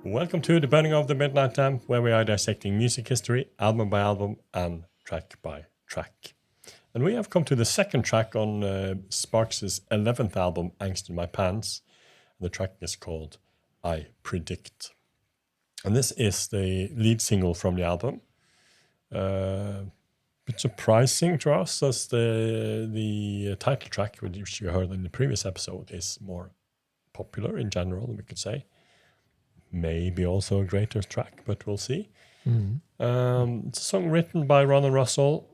Welcome to The Burning of the Midnight Lamp, where we are dissecting music history, album by album, and track by track. And we have come to the second track on Sparks' 11th album, Angst in My Pants. The track is called I Predict. And this is the lead single from the album. A bit surprising to us, as the title track, which you heard in the previous episode, is more popular in general, we could say. Maybe also a greater track, but we'll see. Mm-hmm. It's a song written by Ron and Russell,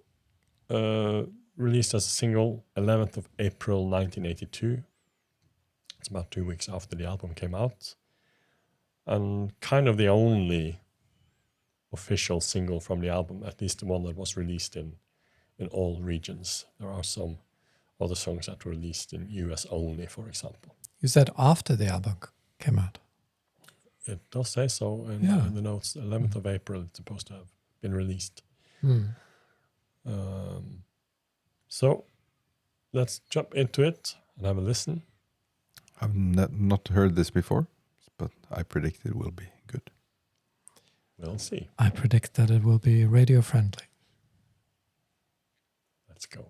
released as a single 11th of April 1982. It's about 2 weeks after the album came out. And kind of the only official single from the album, at least the one that was released in all regions. There are some other songs that were released in US only, for example. You said after the album came out. It does say so in the notes. 11th of April, it's supposed to have been released. So let's jump into it and have a listen. I've not heard this before, but I predict it will be good. We'll see. I predict that it will be radio friendly. Let's go.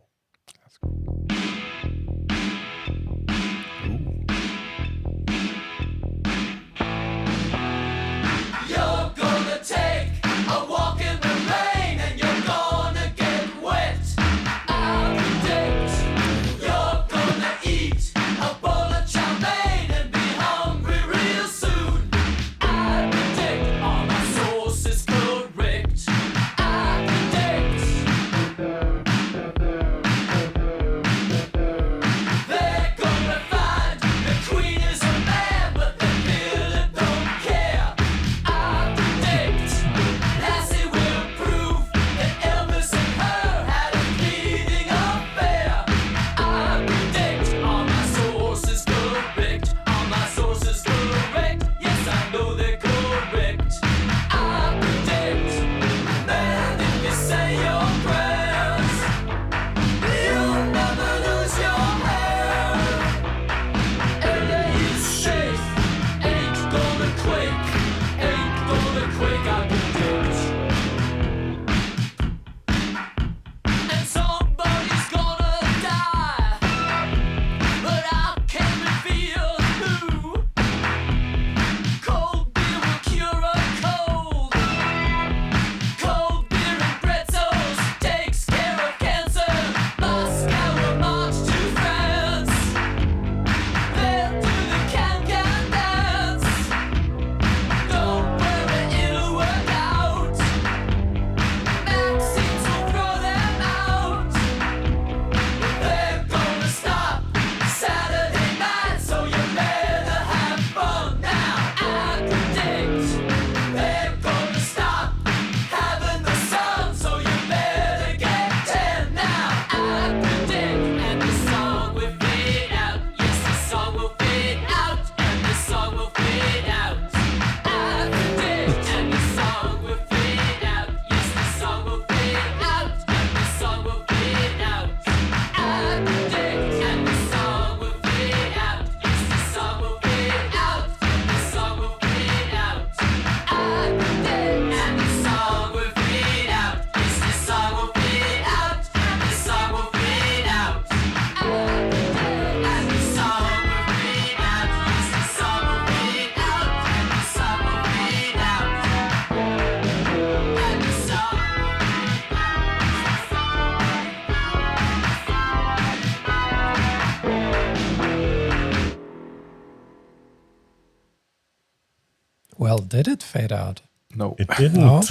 Well, did it fade out? No. It didn't. No?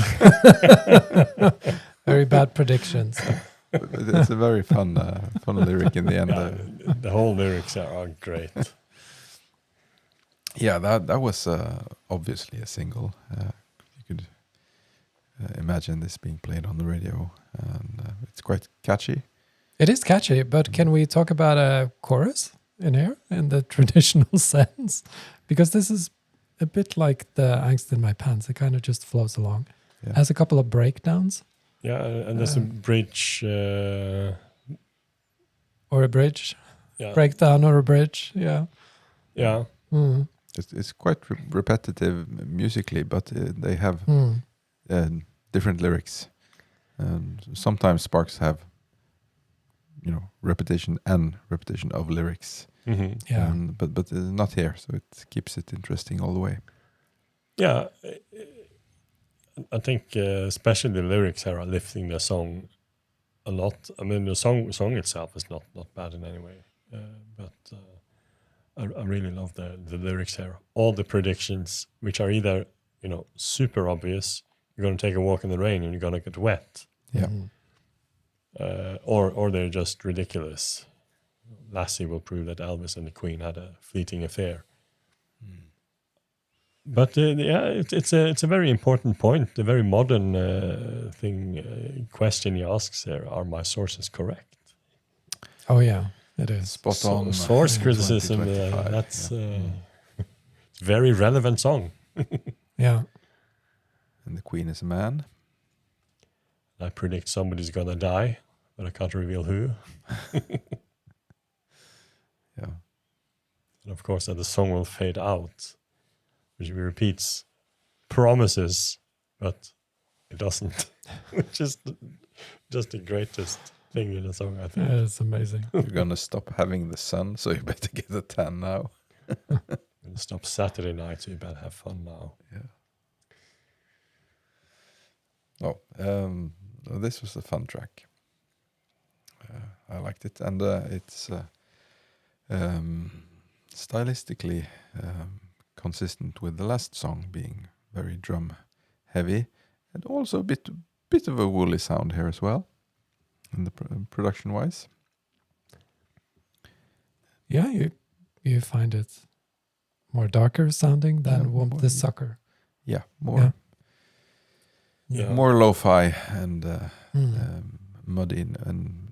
Very bad predictions. It's a very fun lyric in the end. The whole lyrics are great. Yeah, that was obviously a single. You could imagine this being played on the radio, and it's quite catchy. It is catchy, but can we talk about a chorus in here in the traditional sense? Because this is a bit like the Angst in My Pants. It kind of just flows along. Yeah. Has a couple of breakdowns Yeah, and there's a bridge. or a bridge, Yeah, breakdown or a bridge. Yeah. yeah, Mm. It's quite repetitive musically, but they have Mm. different lyrics. And sometimes Sparks have, repetition of lyrics. hmm Yeah. But not here, so it keeps it interesting all the way. yeah. I think especially the lyrics here are lifting the song a lot. I mean, the song itself is not bad in any way, but I really love the lyrics here. All the predictions, which are either super obvious, you're going to take a walk in the rain and you're going to get wet, Yeah. Mhm. or they're just ridiculous. Lassie will prove that Elvis and the Queen had a fleeting affair. But it's a very important point, a very modern question he asks here. Are my sources correct? Oh yeah, it is. Spot on. Source criticism, 2025, that's yeah. it's a very relevant song. Yeah. And the Queen is a man. I predict somebody's gonna die, but I can't reveal who. Yeah. And of course, that the song will fade out, which he repeats promises, but it doesn't, which is just the greatest thing in the song, I think. Yeah, it's amazing. You're gonna stop having the sun, so you better get a tan now. We'll stop Saturday night, so you better have fun now. Yeah. This was a fun track. I liked it, and it's stylistically consistent with the last song, being very drum heavy, and also a bit of a woolly sound here as well, in the production wise. Yeah, you find it more darker sounding than Yeah, Womp more- the Sucker. Yeah, more Yeah. more lo-fi and Mm. muddy and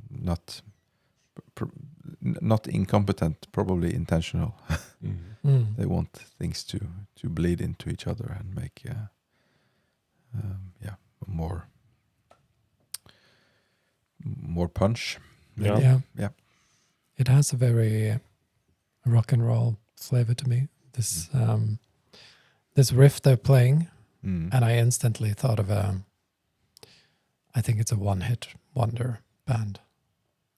not incompetent, probably intentional. Mhm. Mm. They want things to bleed into each other and make more punch. maybe. Yeah. Yeah. It has a very rock and roll flavor to me. This riff they're playing, Mm. and I instantly thought of I think it's a one-hit wonder band,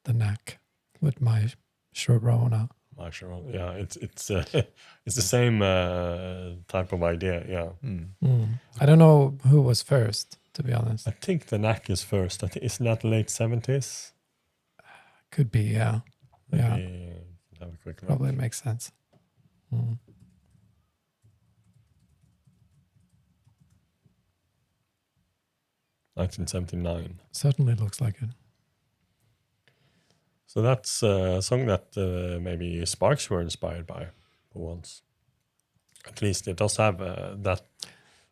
The Knack, with My Sharona. Yeah, it's it's the same type of idea. Yeah, I don't know who was first, to be honest. I think the Knack is first. I think isn't that late 70s? Could be, yeah. Yeah, Maybe have a quick look. probably makes sense. Mm. 1979. Certainly looks like it. So that's a song that maybe Sparks were inspired by for once. At least it does have that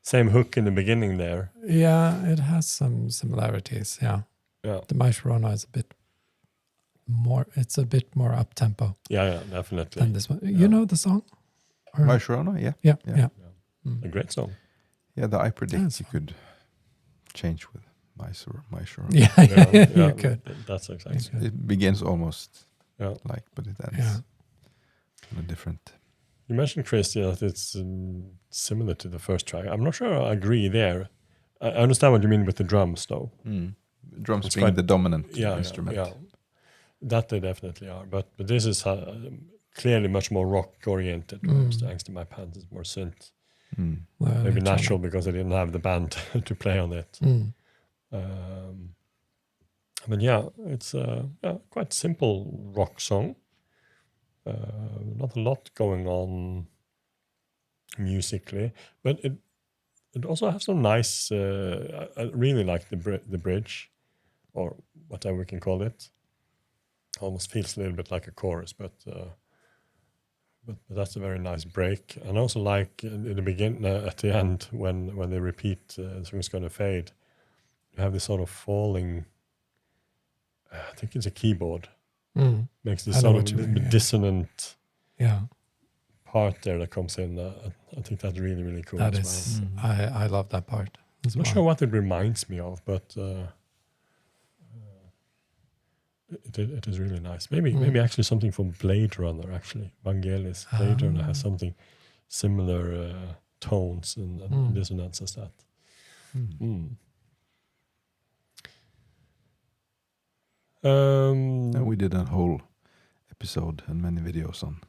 same hook in the beginning there. Yeah, it has some similarities. Yeah, Yeah, the My Sharona is a bit more. It's a bit more up tempo yeah, definitely. than this one. You know the song? Or- My Sharona, yeah. yeah, Yeah. yeah. A great song. Yeah, the I predict Yes. you could change with my Sharona. Yeah, Yeah, you could. That's exactly. Yeah. It begins almost Yeah. but it ends Yeah. on a different. You mentioned, Chris, that it's similar to the first track. I'm not sure I agree there. I understand what you mean with the drums, though. Drums It's being quite- the dominant Yeah, instrument. yeah. That they definitely are. But this is clearly much more rock-oriented. Whereas the Angst in My Pants is more synth. Mm. Well, Maybe Lynchian. natural because they didn't have the band to play on it. Mm. But yeah, it's a quite simple rock song. Not a lot going on musically, but it also has some nice. I really like the bridge, or whatever we can call it. Almost feels a little bit like a chorus, but that's a very nice break. And I also like in the beginning, at the end, when they repeat the song's gonna fade, you have this sort of falling. I think it's a keyboard. Mm. Makes I this know sort what of you mean, yeah. dissonant Yeah. part there that comes in. I think that's really, really cool. That as is, well. I love that part as I'm not well. sure what it reminds me of, but it is really nice. Maybe actually something from Blade Runner. Actually, Vangelis Blade Runner has something similar tones and dissonance as that. And we did a whole episode and many videos on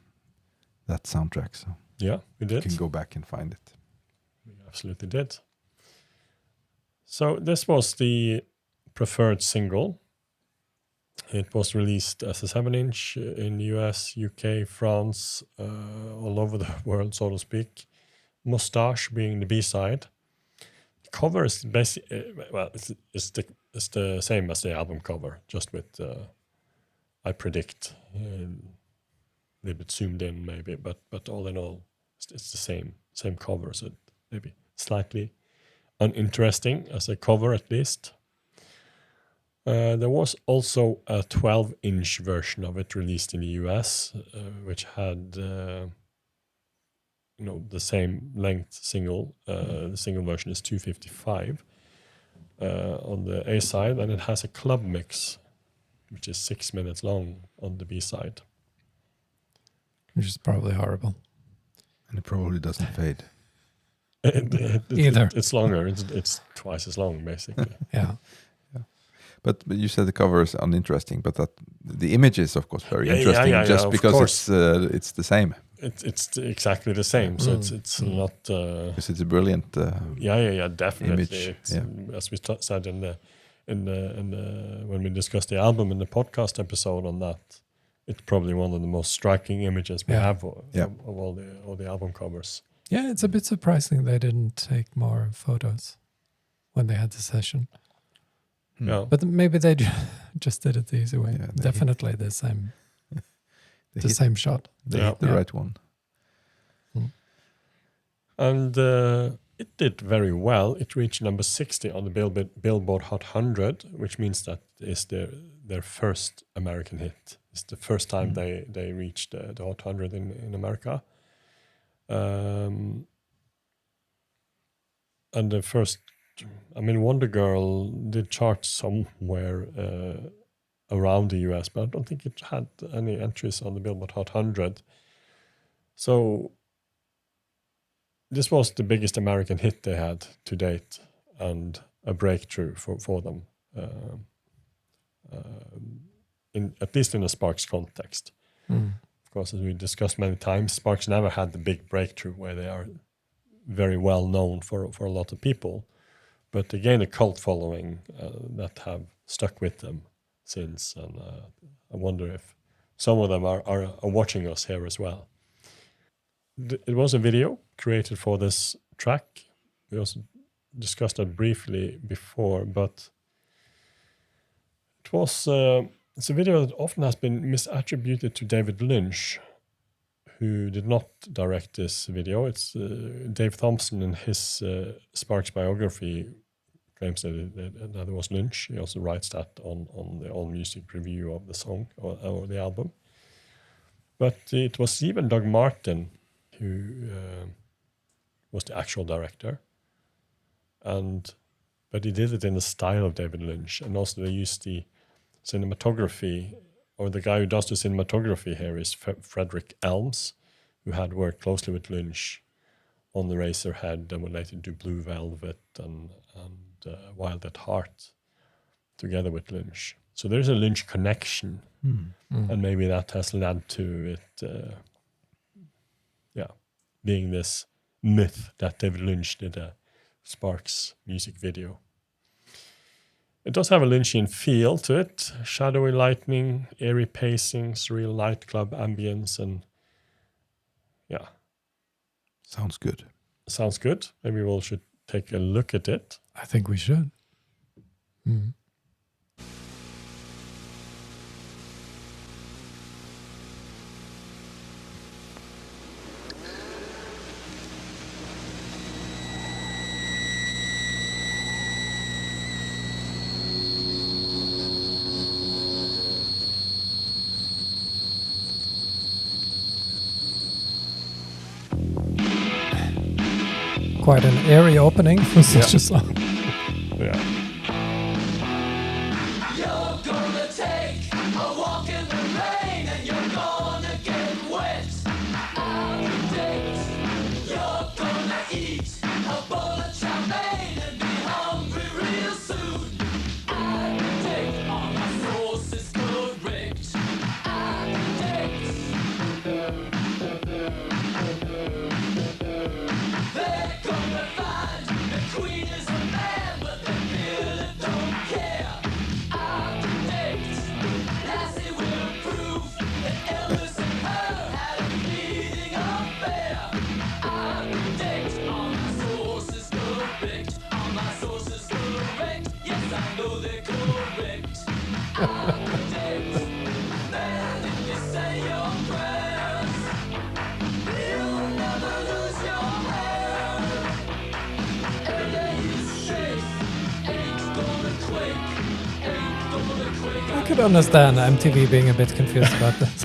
that soundtrack, so yeah, we you did. can go back and find it. We absolutely did. So this was the preferred single. It was released as a 7-inch in US, UK, France, all over the world, so to speak. Mustache being the B-side. The cover is basically, it's the same as the album cover, just with, I predict, a little bit zoomed in maybe, but all in all, it's the same cover, so maybe slightly uninteresting as a cover at least. There was also a 12-inch version of it released in the US, which had the same length single. The single version is 255 on the A side, and it has a club mix, which is 6 minutes long on the B side. Which is probably horrible. And it probably doesn't fade. Either. It's longer. It's twice as long, basically. Yeah. But you said the cover is uninteresting, but that the image is of course very Yeah, interesting, just of because course. it's the same. It's exactly the same. So it's not. Because it's a brilliant. Definitely. Image, As we said in the when we discussed the album in the podcast episode on that, it's probably one of the most striking images we have of all the album covers. Yeah, it's a bit surprising they didn't take more photos when they had the session. Yeah. But maybe they just did it the easy way. Yeah, Definitely the same. They the hit- same shot. They hit the right one. And it did very well. It reached number 60 on the Billboard Hot 100, which means that is their first American hit. It's the first time they reached the Hot 100 in America. And the first, Wonder Girl did chart somewhere around the US, but I don't think it had any entries on the Billboard Hot 100. So this was the biggest American hit they had to date, and a breakthrough for them, at least in a Sparks context. Of course, as we discussed many times, Sparks never had the big breakthrough where they are very well known for a lot of people, but they gained a cult following that have stuck with them since, and I wonder if some of them are watching us here as well. It was a video created for this track. We also discussed that briefly before, but it's a video that often has been misattributed to David Lynch, who did not direct this video. It's Dave Thompson in his Sparks biography claims that it was Lynch. He also writes that on the AllMusic review of the song or the album. But it was even Doug Martin who was the actual director, but he did it in the style of David Lynch, and also they used the cinematography, or the guy who does the cinematography here is Frederick Elms, who had worked closely with Lynch on The Razorhead and would later do Blue Velvet and Wild at Heart together with Lynch. So there's a Lynch connection, and maybe that has led to it being this myth that David Lynch did a Sparks music video. It does have a Lynchian feel to it. Shadowy lighting, eerie pacing, surreal nightclub ambience, and Sounds good. sounds good. Maybe we should take a look at it. I think we should. quite an airy opening for such a song. Yeah. You're gonna take a walk in the rain and you're gonna get wet. I predict you're gonna eat a bowl of chow mein and be hungry real soon. I predict all my source is correct. I predict they're gonna find the queen is a man, but they really don't care. I predict Lassie will prove that Elvis and her had a fleeting affair. I predict all my sources correct. All my sources correct. Yes, I know they're correct. I predict that if you say your prayers, you'll never lose your hair. I could understand MTV being a bit confused about this.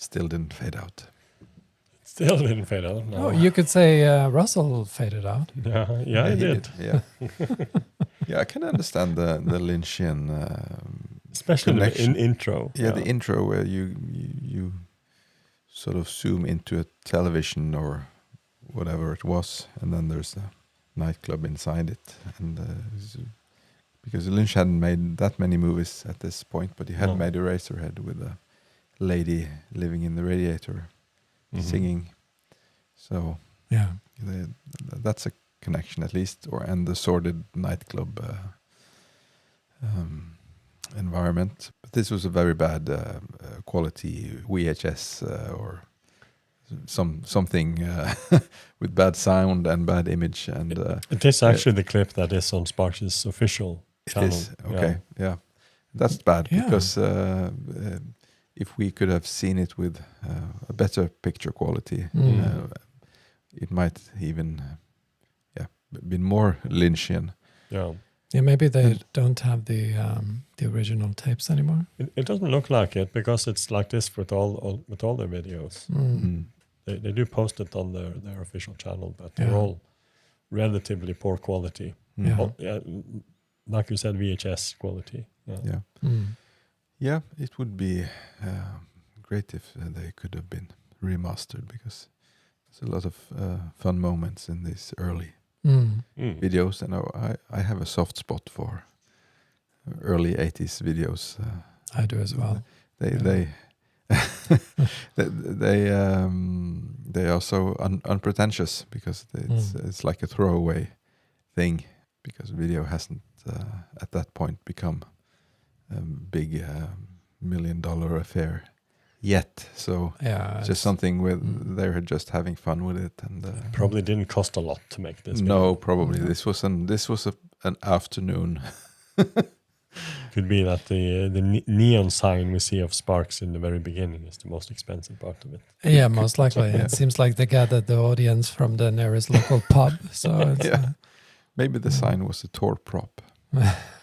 Still didn't fade out. Still didn't fade out. No. Oh, you could say Russell faded out. Yeah, he did. Yeah. Yeah, I can understand the Lynchian Especially connection. in intro. Yeah, the intro where you sort of zoom into a television or whatever it was, and then there's a nightclub inside it. And because Lynch hadn't made that many movies at this point, but he had made Eraserhead with a lady living in the radiator singing. So Yeah. that's a connection at least, and the sordid nightclub environment. But this was a very bad quality VHS or something with bad sound and bad image. And it is actually the clip that is on Sparks' official channel. It is okay. Yeah, that's bad because if we could have seen it with a better picture quality, it might even been more Lynchian. Yeah. Yeah, maybe they don't have the original tapes anymore. It doesn't look like it because it's like this with all their videos. They do post it on their official channel, but they're all relatively poor quality. Like you said, VHS quality. Yeah, it would be great if they could have been remastered because there's a lot of fun moments in these early videos, and I have a soft spot for early 80s videos. I do as well. They are so unpretentious because it's like a throwaway thing because video hasn't at that point become a big $1 million affair yet. So it's just something with they're just having fun with it, and probably didn't cost a lot to make this video. No, probably this was an afternoon. Could be that the neon sign we see of Sparks in the very beginning is the most expensive part of it. Yeah, most likely. It seems like they gathered the audience from the nearest local pub. So it's, Yeah. Maybe the sign was a tour prop.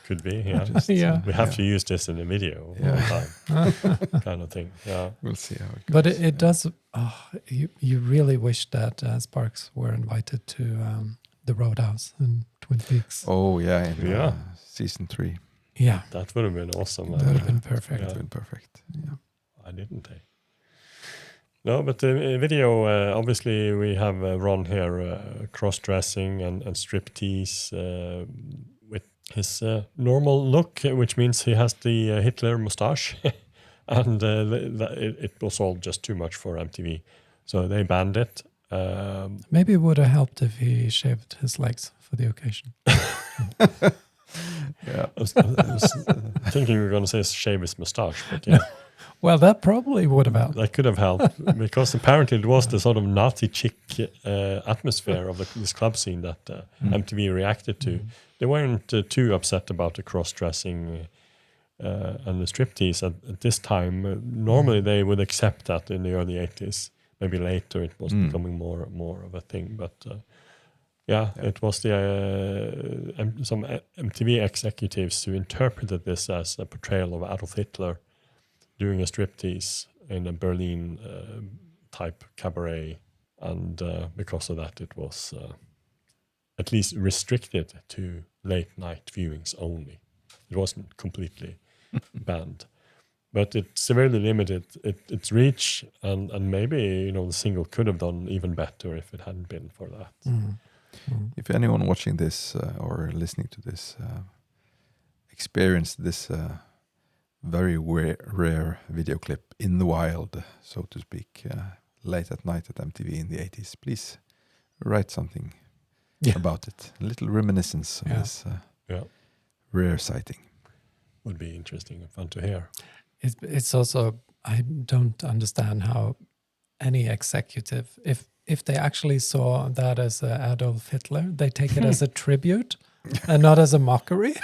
Could be, yeah. Just, Yeah. We have to use this in the video all Yeah. the time, kind of thing. Yeah. We'll see how it goes. but it does. You really wish that Sparks were invited to the Roadhouse in Twin Peaks. Oh, yeah. In Yeah. season 3. Yeah, That would have been awesome. that would have been perfect. Yeah. It's been perfect. Yeah. I didn't. No, but the video, obviously, we have Ron here cross-dressing and striptease with his normal look, which means he has the Hitler mustache. And it was all just too much for MTV. So they banned it. Maybe it would have helped if he shaved his legs for the occasion. Yeah. I was thinking we were going to say shave his mustache, but yeah. Well, that probably would have helped. That could have helped because apparently it was the sort of Nazi chick atmosphere of this club scene that MTV reacted to. They weren't too upset about the cross-dressing and the striptease at this time. Normally they would accept that in the early 80s. Maybe later it was becoming more of a thing. But it was some MTV executives who interpreted this as a portrayal of Adolf Hitler doing a striptease in a Berlin type cabaret, and because of that, it was at least restricted to late night viewings only. It wasn't completely banned, but it severely limited its reach, and maybe the single could have done even better if it hadn't been for that. If anyone watching this or listening to this experienced this very rare video clip in the wild, so to speak, late at night at MTV in the 80s, please write something about it. A little reminiscence of this rare sighting. Would be interesting and fun to hear. It's also, I don't understand how any executive, if they actually saw that as Adolf Hitler, they take it as a tribute and not as a mockery.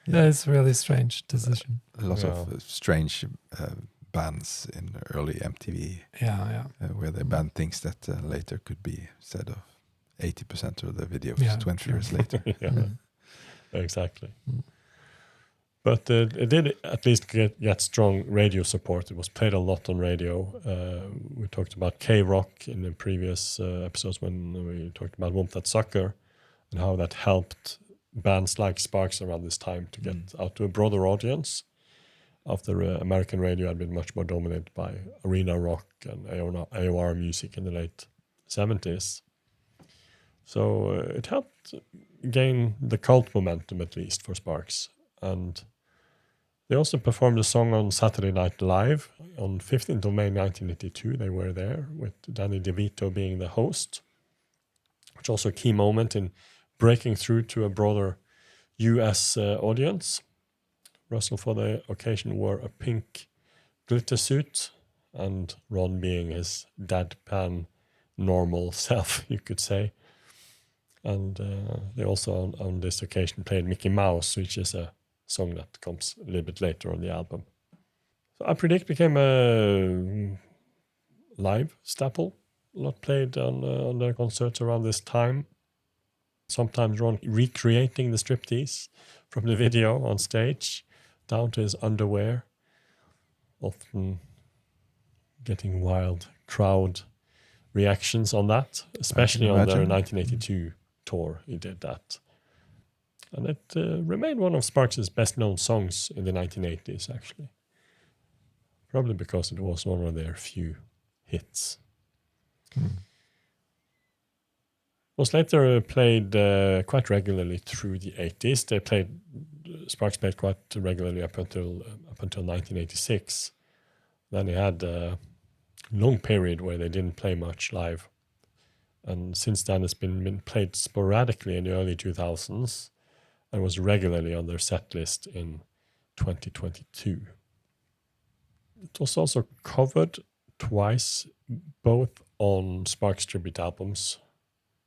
It's really strange decision. A lot of strange bans in early MTV where they banned things that later could be said of 80% of the videos 20 years later. Exactly. But it did at least get strong radio support. It was played a lot on radio. We talked about K-Rock in the previous episodes when we talked about Womp That Sucker and how that helped bands like Sparks around this time to get out to a broader audience after American radio had been much more dominated by arena rock and AOR music in the late 70s. So it helped gain the cult momentum, at least, for Sparks. And they also performed a song on Saturday Night Live on 15th of May 1982. They were there with Danny DeVito being the host, which also a key moment in breaking through to a broader US audience. Russell, for the occasion, wore a pink glitter suit, and Ron being his deadpan normal self, you could say. And they also, on this occasion, played Mickey Mouse, which is a song that comes a little bit later on the album. So I Predict became a live staple, a lot played on their concerts around this time. Sometimes Ron recreating the striptease from the video on stage down to his underwear, often getting wild crowd reactions on that, especially on their 1982 tour. He did that. And it remained one of Sparks' best-known songs in the 1980s, actually. Probably because it was one of their few hits. Was later played quite regularly through the 80s. Sparks played quite regularly up until 1986. Then they had a long period where they didn't play much live. And since then it's been played sporadically in the early 2000s and was regularly on their set list in 2022. It was also covered twice, both on Sparks tribute albums.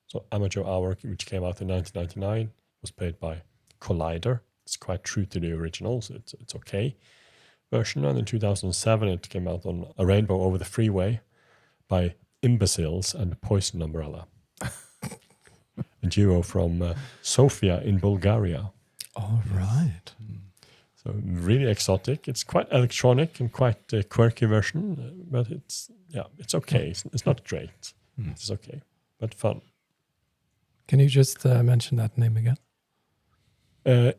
So Amateur Hour, which came out in 1999, was played by Collider, It's quite true to the original, so it's okay version. And in 2007, it came out on A Rainbow Over the Freeway by Imbeciles and the Poison Umbrella, a duo from Sofia in Bulgaria. All right. So really exotic. It's quite electronic and quite a quirky version, but it's okay. It's not great. It's okay, but fun. Can you just mention that name again?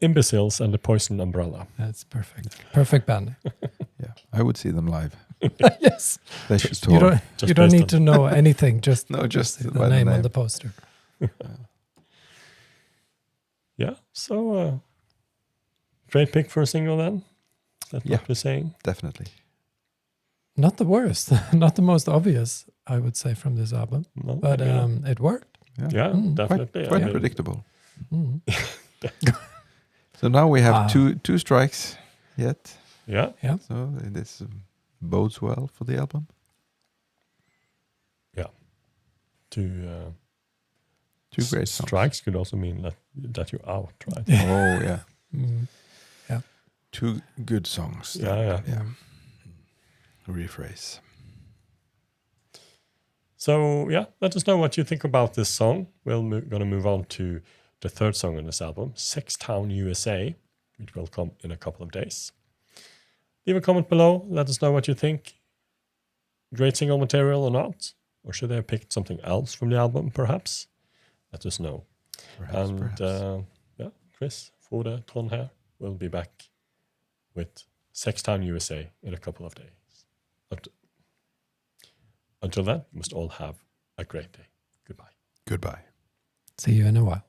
Imbeciles and the Poison Umbrella. That's perfect. Perfect band. Yeah, I would see them live. Yes. They should You tour. don't, Just you don't based need on- to know anything. Just No, just the by the name on name. the poster. Yeah, so great pick for a single then. That's Yeah. what we're saying. Definitely. Not the worst. Not the most obvious, I would say, from this album. No, But maybe not. it worked. Yeah, Mm. definitely. Quite I mean, predictable. Mm. So now we have Ah. two strikes yet. yeah, So this bodes well for the album. to Two great songs. strikes could also mean that you're out, right? Oh yeah, Mm. two good songs. Yeah. Rephrase. So yeah, let us know what you think about this song. We're gonna move on to the third song on this album, Sextown USA, which will come in a couple of days. Leave a comment below. Let us know what you think. Great single material or not? Or should they have picked something else from the album, perhaps? Let us know. Perhaps. Chris, Frode, Trond here will be back with Sextown USA in a couple of days. But until then, you must all have a great day. Goodbye. Goodbye. See you in a while.